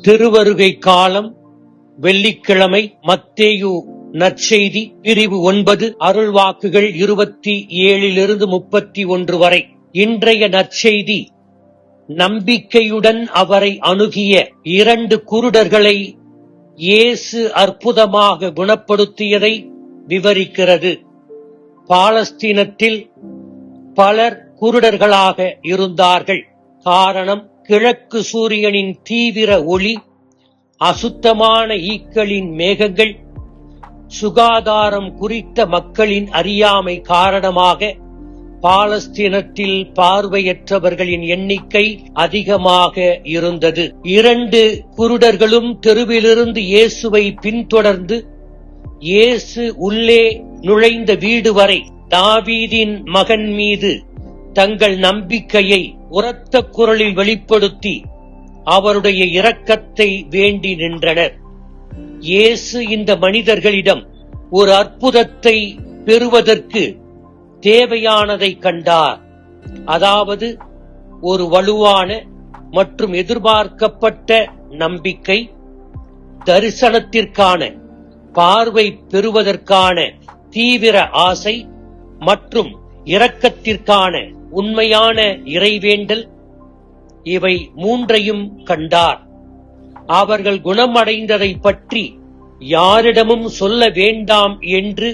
திருவருகை காலம் வெள்ளிக்கிழமை. மத்தேயு நற்செய்தி பிரிவு 9 அருள்வாக்குகள் 27 31 வரை. இன்றைய நற்செய்தி நம்பிக்கையுடன் அவரை அணுகிய 2 குருடர்களை இயேசு அற்புதமாக குணப்படுத்தியதை விவரிக்கிறது. பாலஸ்தீனத்தில் பலர் குருடர்களாக இருந்தார்கள். காரணம், கிழக்கு சூரியனின் தீவிர ஒளி, அசுத்தமான ஈக்களின் மேகங்கள், சுகாதாரம் குறித்த மக்களின் அறியாமை காரணமாக பாலஸ்தீனத்தில் பார்வையற்றவர்களின் எண்ணிக்கை அதிகமாக இருந்தது. 2 குருடர்களும் தெருவிலிருந்து இயேசுவை பின்தொடர்ந்து இயேசு உள்ளே நுழைந்த வீடு வரை தாவீதின் மகன் மீது தங்கள் நம்பிக்கையை உரத்த குரலில் வெளிப்படுத்தி அவருடைய இரக்கத்தை வேண்டி நின்றனர். இயேசு இந்த மனிதர்களிடம் ஒரு அற்புதத்தை பெறுவதற்கு தேவையானதை கண்டார். அதாவது ஒரு வலுவான மற்றும் எதிர்பார்க்கப்பட்ட நம்பிக்கை, தரிசனத்திற்கான பார்வை பெறுவதற்கான தீவிர ஆசை மற்றும் இரக்கத்திற்கான உண்மையான இறைவேண்டல், இவை 3ஐயும் கண்டார். அவர்கள் குணமடைந்ததை பற்றி யாரிடமும் சொல்ல வேண்டாம் என்று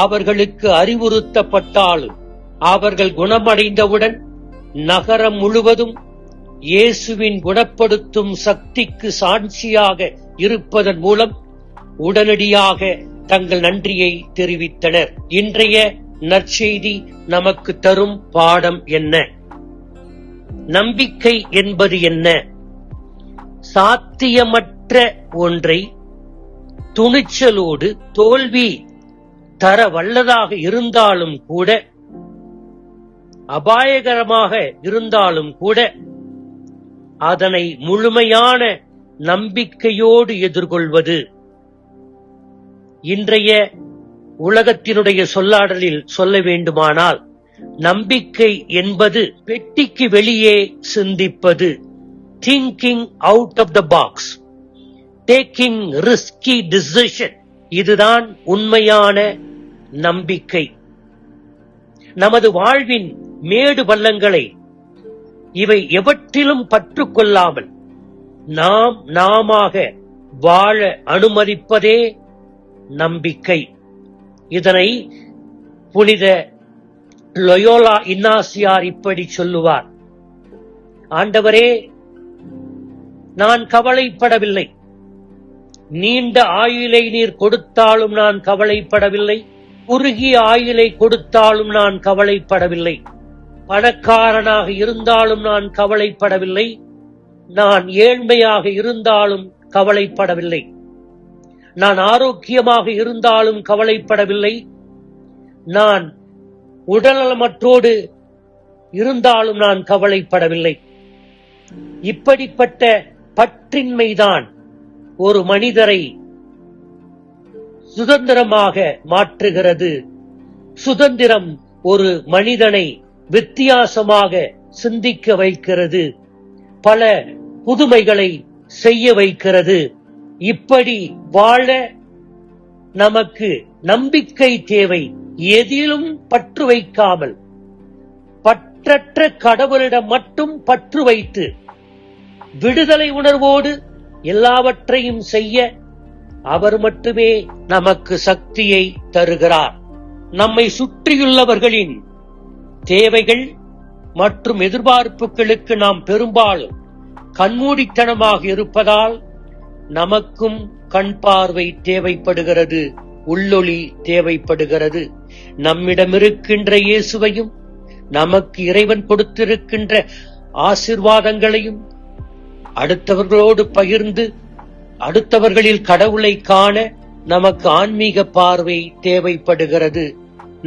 அவர்களுக்கு அறிவுறுத்தப்பட்டாலும் அவர்கள் குணமடைந்தவுடன் நகரம் முழுவதும் இயேசுவின் குணப்படுத்தும் சக்திக்கு சாட்சியாக இருப்பதன் மூலம் உடனடியாக தங்கள் நன்றியை தெரிவித்தனர். இன்றைய நற்செய்தி நமக்கு தரும் பாடம் என்ன? நம்பிக்கை என்பது என்ன? சாத்தியமற்ற ஒன்றை துணிச்சலோடு தோல்வி தர வல்லதாக இருந்தாலும் கூட, அபாயகரமாக இருந்தாலும் கூட, அதனை முழுமையான நம்பிக்கையோடு எதிர்கொள்வது. இன்றைய உலகத்தினுடைய சொல்லாடலில் சொல்ல வேண்டுமானால், நம்பிக்கை என்பது பெட்டிக்கு வெளியே சிந்திப்பது, thinking out of the box, taking risky decision. இதுதான் உண்மையான நம்பிக்கை. நமது வாழ்வின் மேடு பள்ளங்களை இவை எவற்றிலும் பற்றுக்கொள்ளாமல் நாமாக வாழ அனுமதிப்பதே நம்பிக்கை. இதனை புனித லொயோலா இன்னாசியார் இப்படி சொல்லுவார்: ஆண்டவரே, நான் கவலைப்படவில்லை. நீண்ட ஆயுளை நீர் கொடுத்தாலும் நான் கவலைப்படவில்லை. குறுகிய ஆயுளை கொடுத்தாலும் நான் கவலைப்படவில்லை. பணக்காரனாக இருந்தாலும் நான் கவலைப்படவில்லை. நான் ஏழ்மையாக இருந்தாலும் கவலைப்படவில்லை. நான் ஆரோக்கியமாக இருந்தாலும் கவலைப்படவில்லை. நான் உடல்நலமற்றோடு இருந்தாலும் நான் கவலைப்படவில்லை. இப்படிப்பட்ட பற்றின்மைதான் ஒரு மனிதரை சுதந்திரமாக மாற்றுகிறது. சுதந்திரம் ஒரு மனிதனை வித்தியாசமாக சிந்திக்க வைக்கிறது, பல புதுமைகளை செய்ய வைக்கிறது. இப்படி வாழ நமக்கு நம்பிக்கை தேவை. எதிலும் பற்று வைக்காமல் பற்றற்ற கடவுளிடம் மட்டும் பற்று வைத்து விடுதலை உணர்வோடு எல்லாவற்றையும் செய்ய அவர் மட்டுமே நமக்கு சக்தியை தருகிறார். நம்மை சுற்றியுள்ளவர்களின் தேவைகள் மற்றும் எதிர்பார்ப்புகளுக்கு நாம் பெரும்பாலும் கண்மூடித்தனமாக இருப்பதால் நமக்கும் கண் பார்வை தேவைப்படுகிறது, உள்ளொளி தேவைப்படுகிறது. நம்மிடம் இருக்கின்ற இயேசுவையும் நமக்கு இறைவன் கொடுத்திருக்கின்ற ஆசீர்வாதங்களையும் அடுத்தவர்களோடு பகிர்ந்து அடுத்தவர்களில் கடவுளை காண நமக்கு ஆன்மீக பார்வை தேவைப்படுகிறது.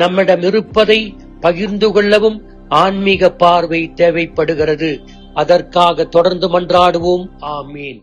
நம்மிடம் இருப்பதை பகிர்ந்து கொள்ளவும் ஆன்மீக பார்வை தேவைப்படுகிறது. அதற்காக தொடர்ந்து மன்றாடுவோம். ஆமீன்.